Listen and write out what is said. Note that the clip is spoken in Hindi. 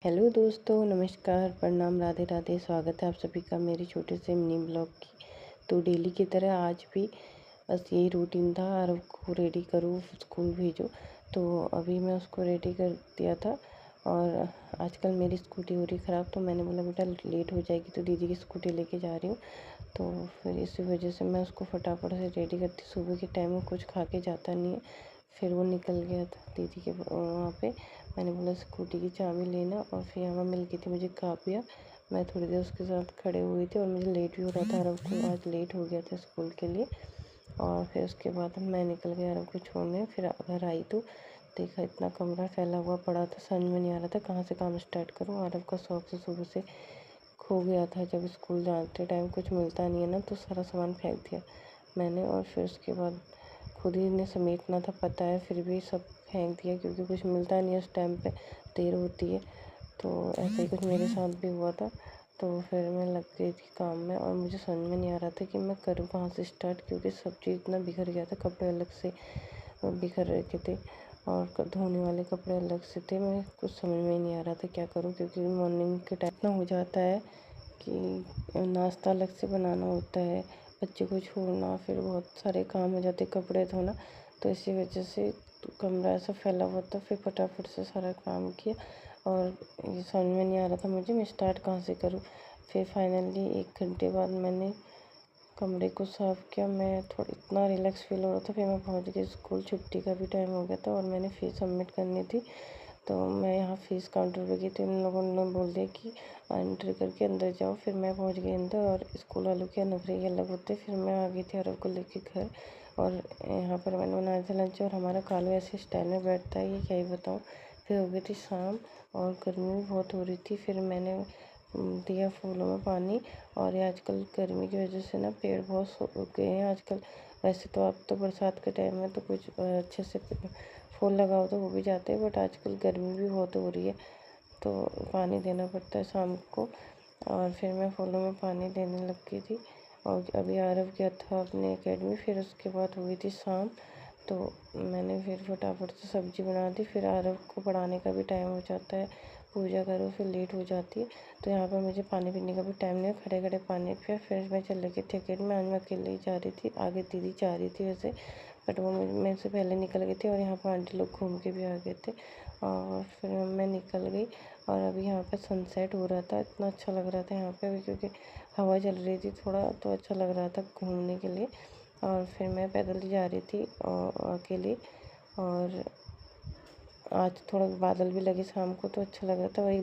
हेलो दोस्तों, नमस्कार, प्रणाम, राधे राधे। स्वागत है आप सभी का मेरे छोटे से मिनी ब्लॉग की। तो डेली की तरह आज भी बस यही रूटीन था, आरव को रेडी करूँ, स्कूल भेजो। तो अभी मैं उसको रेडी कर दिया था। और आजकल मेरी स्कूटी हो रही ख़राब, तो मैंने बोला बेटा लेट हो जाएगी तो दीदी की स्कूटी लेके जा रही हूँ। तो फिर इसी वजह से मैं उसको फटाफट से रेडी करती। सुबह के टाइम में कुछ खा के जाता नहीं है। फिर वो निकल गया था दीदी के वहाँ पे। मैंने बोला स्कूटी की चाबी लेना, और फिर यहाँ मिल गई थी मुझे कापिया। मैं थोड़ी देर उसके साथ खड़े हुई थी और मुझे लेट भी हो रहा था। अरब को आज लेट हो गया था स्कूल के लिए। और फिर उसके बाद मैं निकल गई अरब को छोड़ने। फिर घर आई तो देखा इतना कमरा फैला हुआ पड़ा था, समझ में नहीं आ रहा था कहाँ से काम स्टार्ट करूँ। अरब का शौक से सुबह से खो गया था। जब स्कूल जाते टाइम कुछ मिलता नहीं है ना, तो सारा सामान फेंक दिया मैंने। और फिर उसके बाद खुद ही ने समेटना था, पता है, फिर भी सब फेंक दिया क्योंकि कुछ मिलता नहीं है उस टाइम पे, देर होती है। तो ऐसा ही कुछ मेरे साथ भी हुआ था। तो फिर मैं लग गई थी काम में और मुझे समझ में नहीं आ रहा था कि मैं करूँ कहाँ से स्टार्ट, क्योंकि सब चीज़ इतना बिखर गया था। कपड़े अलग से बिखर रखे थे और धोने वाले कपड़े अलग से थे। मैं कुछ समझ में ही नहीं आ रहा था क्या करूँ, क्योंकि मॉर्निंग के टाइम इतना हो जाता है कि नाश्ता अलग से बनाना होता है, बच्चे को छोड़ना, फिर बहुत सारे काम हो जाते, कपड़े धोना। तो इसी वजह से तो कमरा ऐसा फैला हुआ था। फिर फटाफट से सारा काम किया और ये समझ में नहीं आ रहा था मुझे मैं स्टार्ट कहाँ से करूँ। फिर फाइनली 1 घंटे बाद मैंने कमरे को साफ़ किया। मैं थोड़ा इतना रिलैक्स फील हो रहा था। फिर मैं पहुँच गई स्कूल, छुट्टी का भी टाइम हो गया था और मैंने फ़ीस सबमिट करनी थी। तो मैं यहाँ फ़ीस काउंटर पे गई तो इन लोगों ने बोल दिया कि एंट्री करके अंदर जाओ। फिर मैं पहुँच गई अंदर, और स्कूल वालों के नखरे ही अलग होते। फिर मैं आ गई थी अरब को लेके घर, और यहाँ पर मैंने बनाया था लंच। और हमारा कालू ऐसे स्टाइल में बैठता है, ये क्या ही बताऊँ। फिर हो गई थी शाम और गर्मी भी बहुत हो रही थी। फिर मैंने दिया फूलों में पानी। और ये आजकल गर्मी की वजह से ना पेड़ बहुत सूख गए हैं आजकल। वैसे तो अब तो बरसात के टाइम में तो कुछ अच्छे से फूल लगाओ तो वो भी जाते हैं, बट आजकल गर्मी भी बहुत हो रही है तो पानी देना पड़ता है शाम को। और फिर मैं फूलों में पानी देने लग गई थी। और अभी आरव गया था अपने एकेडमी। फिर उसके बाद हुई थी शाम, तो मैंने फिर फटाफट से सब्ज़ी बना दी। फिर आरव को पढ़ाने का भी टाइम हो जाता है, पूजा करो फिर लेट हो जाती है। तो यहाँ पर मुझे पानी पीने का भी टाइम नहीं, खड़े खड़े पानी पिया। फिर मैं चले गई थी एकेडमी। आज मैं अकेले ही जा रही थी, आगे दीदी जा रही थी वैसे, बट वो मेरे से पहले निकल गई थी। और यहाँ पर आंटी लोग घूम के भी आ गए थे। और फिर मैं निकल गई। और अभी यहाँ पे सनसेट हो रहा था, इतना अच्छा लग रहा था यहाँ पे अभी, क्योंकि हवा चल रही थी थोड़ा, तो अच्छा लग रहा था घूमने के लिए। और फिर मैं पैदल जा रही थी अकेले। और आज थोड़ा बादल भी लगे शाम को, तो अच्छा लग रहा था। वही